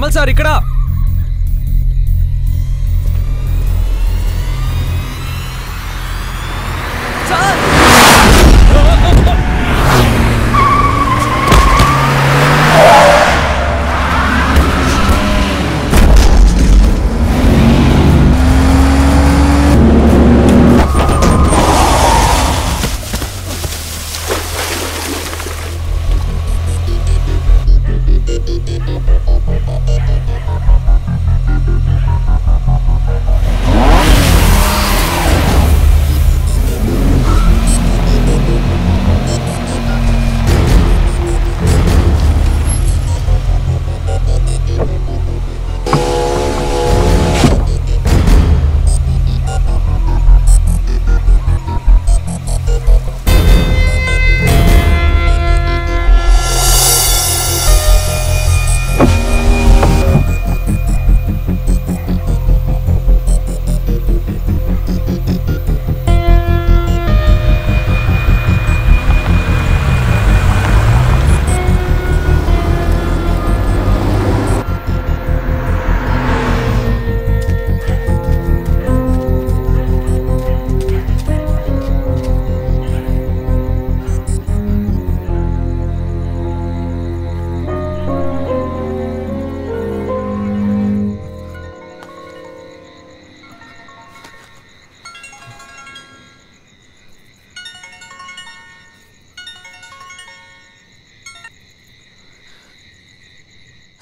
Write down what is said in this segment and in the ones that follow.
Kamal sir ఇక్కడ.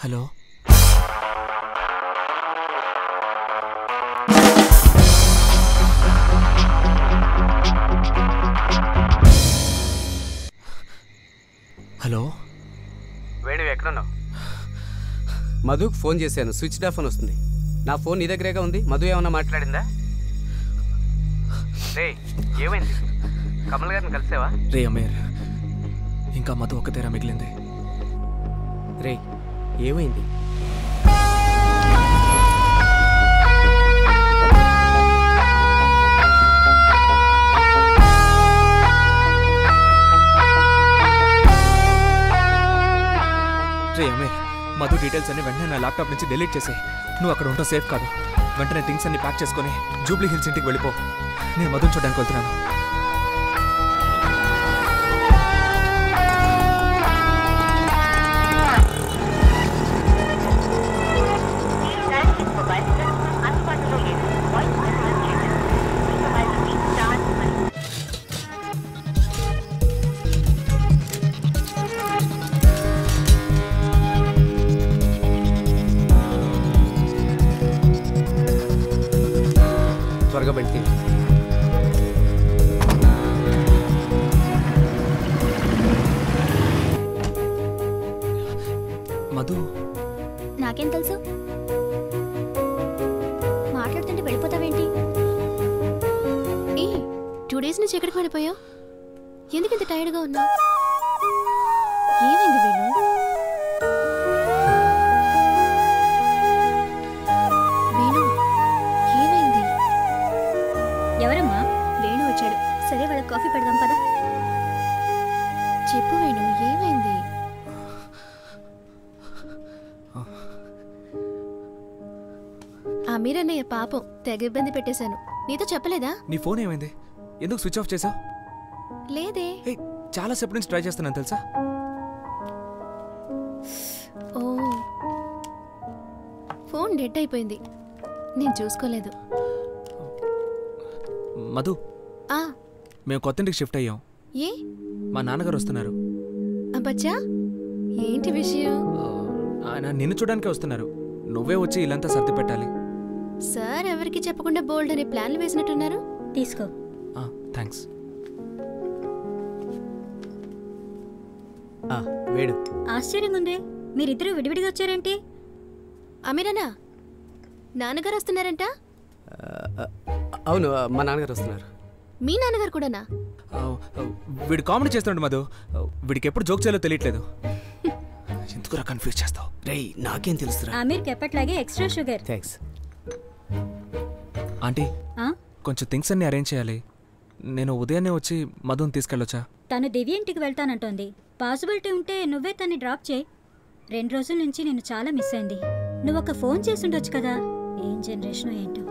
Hello hello Venu ఎక్కడున్నావు? మధుకు phone చేశాను, స్విచ్ ఆఫ్ అని వస్తుంది. నా ఫోన్ నీ దగ్గరేగా ఉంది. మధు ఏమన్నా మాట్లాడిందా? రే ఏమైంది? కమల్ గారిని కలిసావా? రే అమీర్, ఇంకా మధు ఒక్కతేరా మిగిలింది. రే ఏమైంది? రే అమీర్, మధు డీటెయిల్స్ అన్ని వెంటనే నా ల్యాప్టాప్ నుంచి డిలీట్ చేసే. నువ్వు అక్కడ ఉంటావు సేఫ్ కాదు. వెంటనే థింగ్స్ అన్ని ప్యాక్ చేసుకుని జూబ్లీ హిల్స్ ఇంటికి వెళ్ళిపో. నేను మధుని చూడడానికి వెళ్తున్నాను. త్వరగా పెడితే మధు నాకేం తెలుసు? మాట్లాడుతుంటే వెళ్ళిపోతావేంటి? 2 డేస్ నుంచి ఎక్కడికి వెళ్ళిపోయావు? ఎందుకు ఇంత టైర్డ్గా ఉన్నావు? ఏమైంది వేణు? వేణు ఏమైంది? ఎవరమ్మా? వేణు వచ్చాడు. సరే వాళ్ళకి కాఫీ పెడదాం పదా. చెప్పు వేణు, ఏమైంది? అమీరన్నయ్య పాపం తెగ ఇబ్బంది పెట్టేశాను. నీతో చెప్పలేదా? నీ ఫోన్ ఏమైంది? ఎందుకు స్విచ్ ఆఫ్ చేసావు? లేదే. చాలా సేపు నుంచి ట్రై చేస్తున్నాను తెలుసా. ఓ, ఫోన్ డెడ్ అయిపోయింది, నేను చూసుకోలేదు. మధు, మేము కొత్త ఇంటికి షిఫ్ట్ అయ్యాం. ఏ? మా నాన్నగారు వస్తున్నారు. అబ్బచ్చా, ఏంటి విషయం? ఆయన నిన్ను చూడడానికే వస్తున్నారు. నువ్వే వచ్చి ఇల్లంతా సర్ది పెట్టాలి. సార్ ఎవరికి చెప్పకుండా బోల్డ్ అనే ప్లాన్లు వేసినట్టున్నారు. తీసుకో. థ్యాంక్స్. వేడు ఆశ్చర్యంగా ఉంది, మీరిద్దరూ విడివిడిగా వచ్చారేంటి? అమీరనా, నాన్నగారు వస్తున్నారంట? అవును, మా నాన్నగారు వస్తున్నారు. మీ నాన్నగారు కూడానా? వీడు కామెడీ చేస్తున్నాడు మధు. వీడికి ఎప్పుడు జోక్ చేయాలో తెలియట్లేదు. ఎందుకురా కన్ఫ్యూజ్ చేస్తావు? రేయ్ నాకేం తెలుసురా? అమీర్కి ఎప్పట్లాగే ఎక్స్ట్రా షుగర్. థ్యాంక్స్. ఆంటీ, కొంచెం థింగ్స్ అన్ని అరేంజ్ చేయాలి. నేను ఉదయాన్నే వచ్చి మధుని తీసుకెళ్ళొచ్చా? తను దివ్య ఇంటికి వెళ్తానంటోంది. పాసిబిలిటీ ఉంటే నువ్వే తన్ని డ్రాప్ చేయి. 2 రోజుల నుంచి నేను చాలా మిస్ అయింది. నువ్వు ఒక ఫోన్ చేసి ఉండొచ్చు కదా. ఏం జనరేషన్ ఏంటో.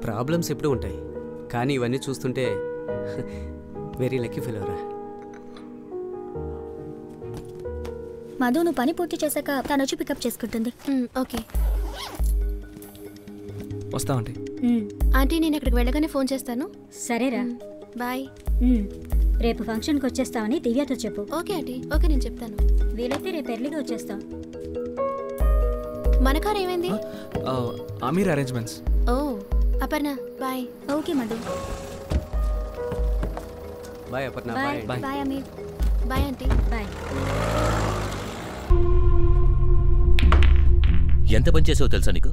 ప్రాబ్లమ్స్ ఎప్పుడూ ఉంటాయి, కానీ ఇవన్నీ చూస్తుంటే వెరీ లక్కీ ఫీల్ అవరా. మధు నువ్వు పని పూర్తి చేశాక తను వచ్చి పికప్ చేసుకుంటుంది. ఓకే వస్తా ఆంటీ. ఆంటీ నేను ఇక్కడికి వెళ్ళగానే ఫోన్ చేస్తాను. సరేరా, బాయ్. రేపు ఫంక్షన్కి వచ్చేస్తామని దివ్యతో చెప్పు. ఓకే ఆంటీ, ఓకే నేను చెప్తాను. వీలైతే రేపు ఎర్లీగా వచ్చేస్తాం. మన కార్ ఏమైంది? అమీర్ అరేంజ్మెంట్స్. ఓ Aparna bye. Okay Madhu. Bye Aparna. Bye. Bye. Bye Amir. Bye aunty. Bye. ఎంత పని చేసావో తెలుసా నీకు?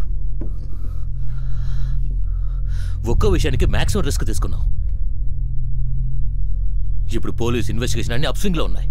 ఒక్కో విషయానికి మ్యాక్సిమం రిస్క్ తీసుకున్నావు. ఇప్పుడు పోలీస్ ఇన్వెస్టిగేషన్ అన్ని అప్స్వింగ్లో ఉన్నాయి.